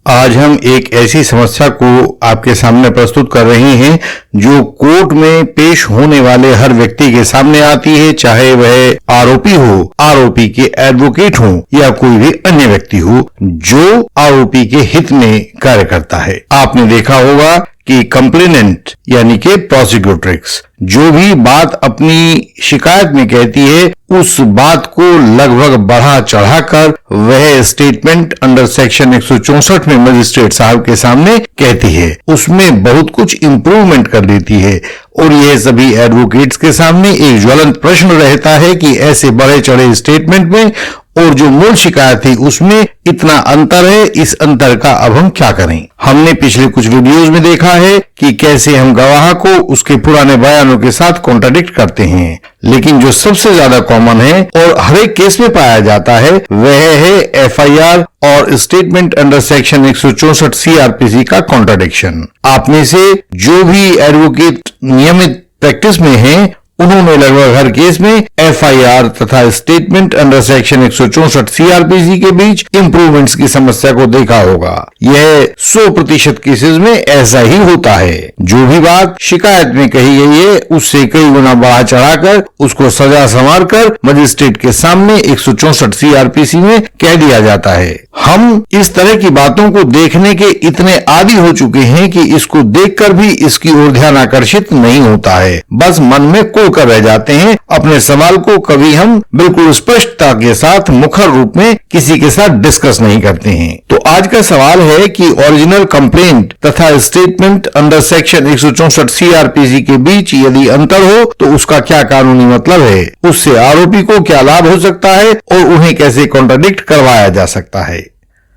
आज हम एक ऐसी समस्या को आपके सामने प्रस्तुत कर रहे हैं जो कोर्ट में पेश होने वाले हर व्यक्ति के सामने आती है, चाहे वह आरोपी हो, आरोपी के एडवोकेट हो या कोई भी अन्य व्यक्ति हो जो आरोपी के हित में कार्य करता है। आपने देखा होगा कि कंप्लेनेंट यानी कि प्रोसिक्यूट्रिक्स जो भी बात अपनी शिकायत में कहती है उस बात को लगभग बढ़ा चढ़ाकर वह स्टेटमेंट अंडर सेक्शन 164 में मजिस्ट्रेट साहब के सामने कहती है, उसमें बहुत कुछ इंप्रूवमेंट कर देती है। और यह सभी एडवोकेट्स के सामने एक ज्वलंत प्रश्न रहता है कि ऐसे बढ़े चढ़े स्टेटमेंट में और जो मूल शिकायत थी उसमें इतना अंतर है, इस अंतर का अब हम क्या करें। हमने पिछले कुछ वीडियोस में देखा है कि कैसे हम गवाह को उसके पुराने बयानों के साथ कॉन्ट्राडिक्ट करते हैं, लेकिन जो सबसे ज्यादा कॉमन है और हर एक केस में पाया जाता है वह है एफआईआर और स्टेटमेंट अंडर सेक्शन 164 सीआरपीसी का कॉन्ट्राडिक्शन। आप में से जो भी एडवोकेट नियमित प्रैक्टिस में हैं उन्होंने लगभग हर केस में एफआईआर तथा स्टेटमेंट अंडर सेक्शन 164 सीआरपीसी के बीच इंप्रूवमेंट्स की समस्या को देखा होगा। यह 100% केसेस में ऐसा ही होता है। जो भी बात शिकायत में कही गई है उससे कई गुना बढ़ा चढ़ाकर उसको सजा संवार कर मजिस्ट्रेट के सामने 164 सीआरपीसी में कह दिया जाता है। हम इस तरह की बातों को देखने के इतने आदी हो चुके हैं कि इसको देखकर भी इसकी ओर ध्यान आकर्षित नहीं होता है, बस मन में कर रह जाते हैं। अपने सवाल को कभी हम बिल्कुल स्पष्टता के साथ मुखर रूप में किसी के साथ डिस्कस नहीं करते हैं। तो आज का सवाल है कि ओरिजिनल कंप्लेंट तथा स्टेटमेंट अंडर सेक्शन 164 सीआरपीसी के बीच यदि अंतर हो तो उसका क्या कानूनी मतलब है, उससे आरोपी को क्या लाभ हो सकता है और उन्हें कैसे कॉन्ट्राडिक्ट करवाया जा सकता है।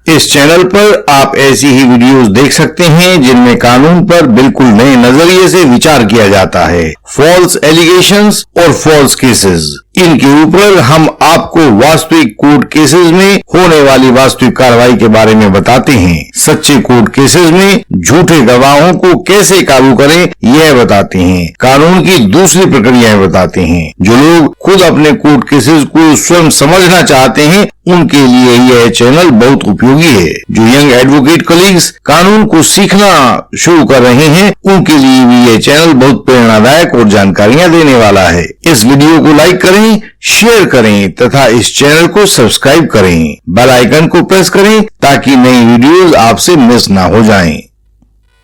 इस चैनल पर आप ऐसी ही वीडियोस देख सकते हैं जिनमें कानून पर बिल्कुल नए नजरिए से विचार किया जाता है। फॉल्स एलिगेशंस और फॉल्स केसेस, इनके ऊपर हम आपको वास्तविक कोर्ट केसेस में होने वाली वास्तविक कार्रवाई के बारे में बताते हैं। सच्चे कोर्ट केसेस में झूठे गवाहों को कैसे काबू करें यह बताते हैं। कानून की दूसरी प्रक्रियाएं बताते हैं। जो लोग खुद अपने कोर्ट केसेस को स्वयं समझना चाहते हैं उनके लिए यह चैनल बहुत उपयोगी है। जो यंग एडवोकेट कलीग्स कानून को सीखना शुरू कर रहे हैं उनके लिए भी यह चैनल बहुत प्रेरणादायक और जानकारियां देने वाला है। इस वीडियो को लाइक करें, शेयर करें तथा इस चैनल को सब्सक्राइब करें। बेल आइकन को प्रेस करें ताकि नई वीडियोस आपसे मिस ना हो जाएं।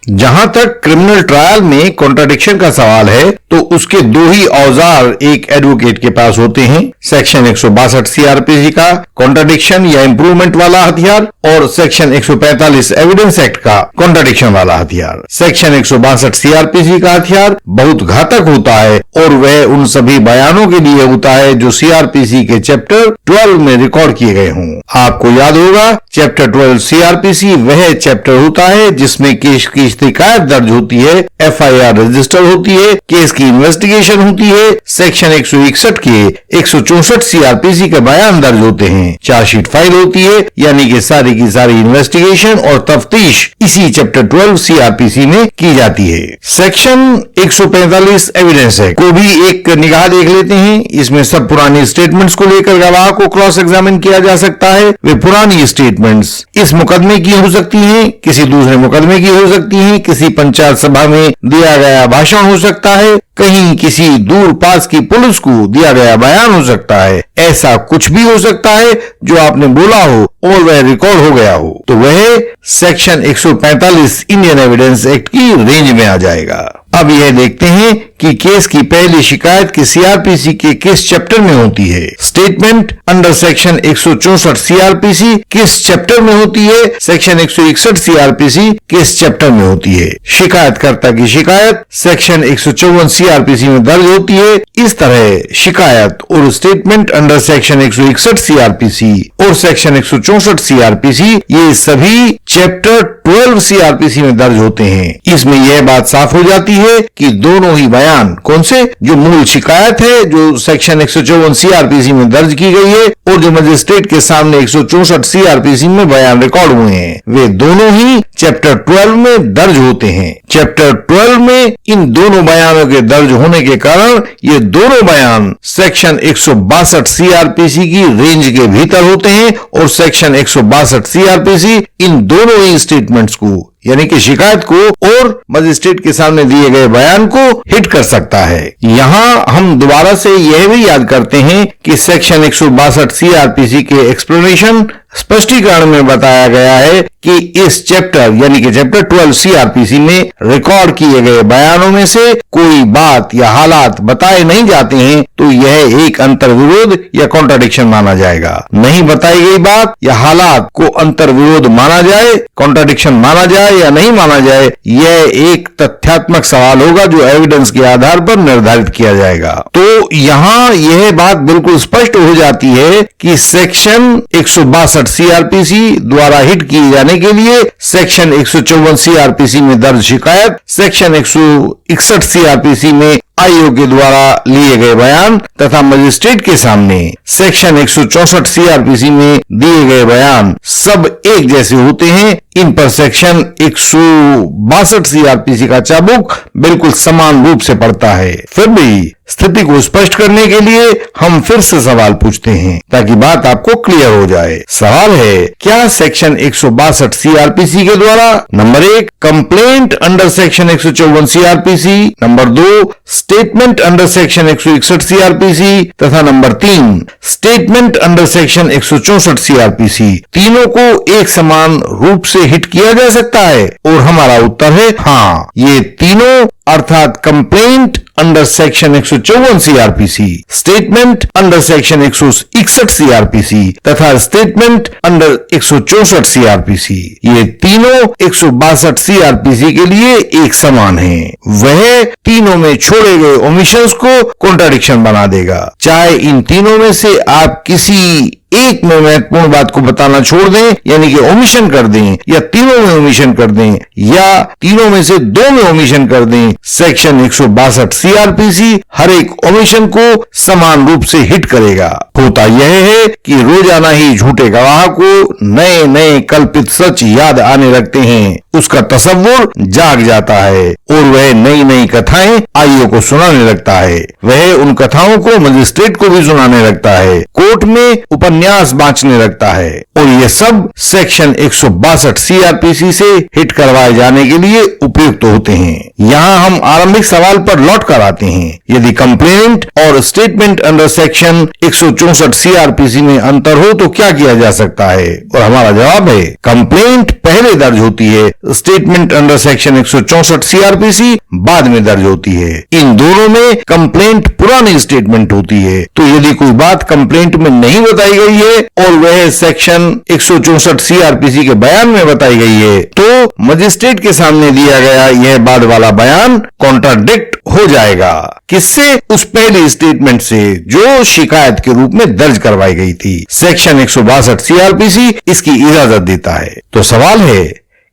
जहां तक क्रिमिनल ट्रायल में कॉन्ट्राडिक्शन का सवाल है तो उसके दो ही औजार एक एडवोकेट के पास होते हैं। सेक्शन 162 सीआरपीसी का कॉन्ट्राडिक्शन या इंप्रूवमेंट वाला हथियार और सेक्शन 145 एविडेंस एक्ट का कॉन्ट्राडिक्शन वाला हथियार। सेक्शन 162 सीआरपीसी का हथियार बहुत घातक होता है और वह उन सभी बयानों के लिए होता है जो सीआरपीसी के चैप्टर 12 में रिकॉर्ड किए गए हों। आपको याद होगा चैप्टर 12 सीआरपीसी वह चैप्टर होता है जिसमें केस की शिकायत दर्ज होती है, एफआईआर रजिस्टर होती है, केस की इन्वेस्टिगेशन होती है, सेक्शन 161 के 164 सीआरपीसी के बयान दर्ज होते हैं, चार्जशीट फाइल होती है, यानी कि सारी की सारी इन्वेस्टिगेशन और तफ्तीश इसी चैप्टर 12 सीआरपीसी में की जाती है। सेक्शन 145 एविडेंस एक्ट को भी एक निगाह देख लेते हैं। इसमें सब पुरानी स्टेटमेंट्स को लेकर गवाह को क्रॉस एग्जामिन किया जा सकता है। वे पुरानी स्टेटमेंट्स इस मुकदमे की हो सकती हैं, किसी दूसरे मुकदमे की हो सकती हैं, किसी पंचायत सभा में दिया गया भाषण हो सकता है, कहीं किसी दूर पास की पुलिस को दिया गया बयान हो सकता है। ऐसा कुछ भी हो सकता है जो आपने बोला हो और वह रिकॉर्ड हो गया हो तो वह सेक्शन 145 इंडियन एविडेंस एक्ट की रेंज में आ जाएगा। अब यह देखते हैं कि केस की पहली शिकायत की सीआरपीसी के किस चैप्टर में होती है। स्टेटमेंट अंडर सेक्शन 164 सीआरपीसी किस चैप्टर में होती है, सेक्शन 161 सीआरपीसी किस चैप्टर में होती है। शिकायतकर्ता की शिकायत सेक्शन 154 सीआरपीसी में दर्ज होती है। इस तरह शिकायत और स्टेटमेंट अंडर सेक्शन 161 सीआरपीसी और सेक्शन 164 सीआरपीसी ये सभी चैप्टर 12 सीआरपीसी में दर्ज होते हैं। इसमें यह बात साफ हो जाती है कि दोनों ही बयान कौन से, जो मूल शिकायत है जो सेक्शन 154 सीआरपीसी में दर्ज की गई है और जो मजिस्ट्रेट के सामने 164 सीआरपीसी में बयान रिकॉर्ड हुए हैं, वे दोनों ही चैप्टर 12 में दर्ज होते हैं। चैप्टर 12 में इन दोनों बयानों के दर्ज होने के कारण ये दोनों बयान सेक्शन 162 सीआरपीसी की रेंज के भीतर होते हैं और सेक्शन 162 सीआरपीसी इन दोनों ही स्टेटमेंट्स को यानी कि शिकायत को और मजिस्ट्रेट के सामने दिए गए बयान को हिट कर सकता है। यहाँ हम दोबारा से यह भी याद करते हैं कि सेक्शन 162 सीआरपीसी के एक्सप्लेनेशन स्पष्टीकरण में बताया गया है कि इस चैप्टर यानी कि चैप्टर 12 सीआरपीसी में रिकॉर्ड किए गए बयानों में से कोई बात या हालात बताए नहीं जाते हैं तो यह एक अंतर्विरोध या कॉन्ट्राडिक्शन माना जाएगा। नहीं बताई गई बात या हालात को अंतर्विरोध माना जाए, कॉन्ट्राडिक्शन माना जाए या नहीं माना जाए, यह एक तथ्यात्मक सवाल होगा जो एविडेंस के आधार पर निर्धारित किया जाएगा। तो यहाँ यह बात बिल्कुल स्पष्ट हो जाती है कि सेक्शन 162 सीआरपीसी द्वारा हिट किए जाने के लिए सेक्शन 154 सीआरपीसी में दर्ज शिकायत, सेक्शन 161 सीआरपीसी में आयोग के द्वारा लिए गए बयान तथा मजिस्ट्रेट के सामने सेक्शन 164 सीआरपीसी में दिए गए बयान सब एक जैसे होते हैं। इन पर सेक्शन 162 सीआरपीसी का चाबुक बिल्कुल समान रूप से पड़ता है। फिर भी स्थिति को स्पष्ट करने के लिए हम फिर से सवाल पूछते हैं ताकि बात आपको क्लियर हो जाए। सवाल है, क्या सेक्शन 162 सीआरपीसी के द्वारा number 1 complaint under section 154 CrPC, number 2 statement under section 161 CrPC तथा number 3 statement under section 164 CrPC तीनों को एक समान रूप से हिट किया जा सकता है? और हमारा उत्तर है हाँ, ये तीनों अर्थात complaint under section 154 CrPC, statement under section 161 CrPC तथा स्टेटमेंट अंडर 164 सीआरपीसी ये तीनों 162 सीआरपीसी के लिए एक समान हैं। वह तीनों में छोड़े गए ओमिशंस को कॉन्ट्राडिक्शन बना देगा। चाहे इन तीनों में से आप किसी एक में महत्वपूर्ण बात को बताना छोड़ दें यानी कि ओमिशन कर दें या तीनों में ओमिशन कर दें या तीनों में से दो में ओमिशन कर दें, सेक्शन 162 सीआरपीसी हर एक ओमिशन को समान रूप से हिट करेगा। होता यह है कि रोजाना ही झूठे गवाह को नए नए कल्पित सच याद आने लगते हैं, उसका तसव्वुर जाग जाता है और वह नई नई कथाएं आईओ को सुनाने लगता है। वह उन कथाओं को मजिस्ट्रेट को भी सुनाने लगता है, कोर्ट में उपन्यास बांचने लगता है और ये सब सेक्शन 162 सीआरपीसी से हिट करवाए जाने के लिए उपयुक्त होते हैं। यहाँ हम आरंभिक सवाल पर लौट कर आते हैं। यदि कंप्लेंट और स्टेटमेंट अंडर सेक्शन 164 सीआरपीसी में अंतर हो तो क्या किया जा सकता है? और हमारा जवाब है कंप्लेंट पहले दर्ज होती है, स्टेटमेंट अंडर सेक्शन 164 सीआरपीसी बाद में दर्ज होती है। इन दोनों में कंप्लेंट पुरानी स्टेटमेंट होती है। तो यदि कोई बात कंप्लेंट में नहीं बताई गई है और वह सेक्शन 164 सीआरपीसी के बयान में बताई गई है तो मजिस्ट्रेट के सामने दिया गया यह बाद वाला बयान कॉन्ट्राडिक्ट हो जाएगा। किससे? उस पहली स्टेटमेंट से जो शिकायत के रूप में दर्ज करवाई गई थी। सेक्शन 162 सीआरपीसी इसकी इजाजत देता है। तो सवाल है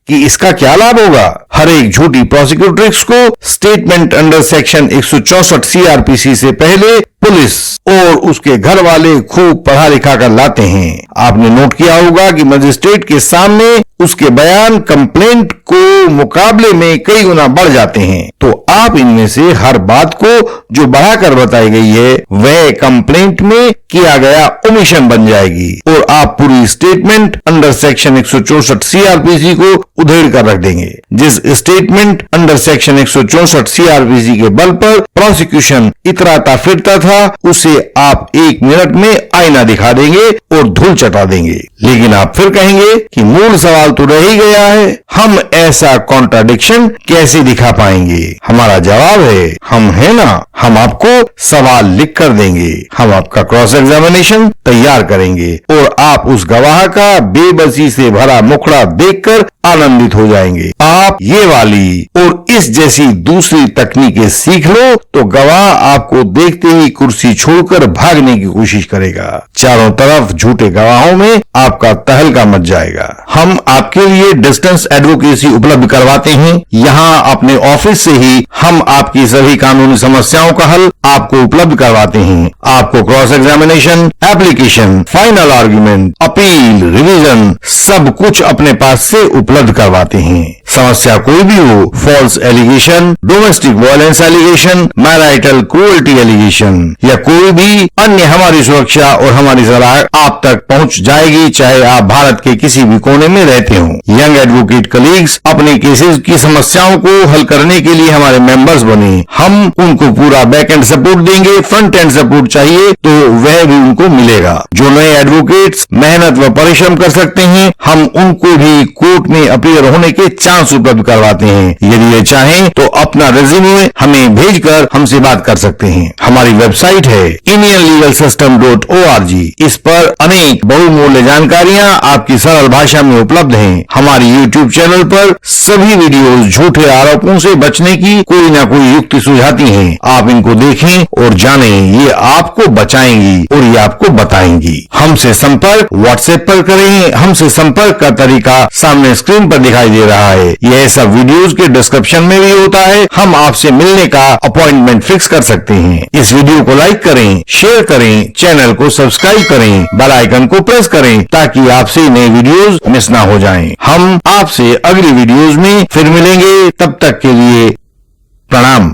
कि इसका क्या लाभ होगा? हर एक झूठी प्रोसिक्यूट्रिक्स को स्टेटमेंट अंडर सेक्शन 164 सीआरपीसी से पहले पुलिस और उसके घर वाले खूब पढ़ा लिखा कर लाते हैं। आपने नोट किया होगा कि मजिस्ट्रेट के सामने उसके बयान कंप्लेंट को मुकाबले में कई गुना बढ़ जाते हैं। तो आप इनमें से हर बात को जो बढ़ाकर बताई गई है वह कंप्लेंट में किया गया ओमिशन बन जाएगी और आप पूरी स्टेटमेंट अंडर सेक्शन 164 सीआरपीसी को उधेड़ कर रख देंगे। जिस स्टेटमेंट अंडर सेक्शन 164 सीआरपीसी के बल पर प्रोसिक्यूशन इतराता फिरता था उसे आप 1 मिनट में आईना दिखा देंगे और धूल चटा देंगे। लेकिन आप फिर कहेंगे कि मूल सवाल तो रह ही गया है, हम ऐसा कॉन्ट्राडिक्शन कैसे दिखा पाएंगे? हमारा जवाब है हम है ना, हम आपको सवाल लिख कर देंगे, हम आपका क्रॉस एग्जामिनेशन तैयार करेंगे और आप उस गवाह का बेबसी से भरा मुखड़ा देखकर आनंदित हो जाएंगे। आप ये वाली और इस जैसी दूसरी तकनीकें सीख लो तो गवाह आपको देखते ही कुर्सी छोड़कर भागने की कोशिश करेगा। चारों तरफ झूठे गवाहों में आपका तहलका मच जाएगा। हम आपके लिए डिस्टेंस एडवोकेसी उपलब्ध करवाते हैं। यहाँ अपने ऑफिस से ही हम आपकी सभी कानूनी समस्याओं का हल आपको उपलब्ध करवाते हैं। आपको cross examination, application, final argument, appeal, revision सब कुछ अपने पास से उपलब्ध करवाते हैं। समस्या कोई भी हो, false allegation, domestic violence allegation, marital cruelty allegation या कोई भी अन्य, हमारी सुरक्षा और हमारी सलाह आप तक पहुंच जाएगी, चाहे आप भारत के किसी भी कोने में रहते हो। यंग एडवोकेट कलीग्स अपने केसेस की समस्याओं को हल करने के लिए हमारे मेंबर्स बने। हम उनको पूरा बैक एंड सपोर्ट देंगे। फ्रंट एंड सपोर्ट चाहिए तो वह भी उनको मिलेगा। जो नए एडवोकेट्स मेहनत व परिश्रम कर सकते हैं, हम उनको भी कोर्ट में अपीयर होने के चांस उपलब्ध करवाते हैं। यदि ये चाहें तो अपना रेज्यूमे हमें भेजकर हमसे बात कर सकते हैं। हमारी वेबसाइट है indianlegalsystem.org। इस पर अनेक बहुमूल्य जानकारियां आपकी सरल भाषा में उपलब्ध हैं। हमारी YouTube चैनल पर सभी वीडियोस झूठे आरोपों से बचने की कोई ना कोई युक्ति सुझाती हैं। आप इनको देखें और जानें, ये आपको बचाएंगी और ये आपको बताएंगी। हमसे संपर्क व्हाट्सएप पर करें। हमसे संपर्क का तरीका सामने स्क्रीन पर दिखाई दे रहा है। यह सब वीडियोस के डिस्क्रिप्शन में भी होता है। हम आपसे मिलने का अपॉइंटमेंट फिक्स कर सकते हैं। इस वीडियो को लाइक करें, शेयर करें, चैनल को सब्सक्राइब करें, बेल आइकन को प्रेस करें ताकि आपसे नए वीडियोस मिस ना हो जाएं। हम आपसे अगली वीडियोस में फिर मिलेंगे। तब तक के लिए प्रणाम।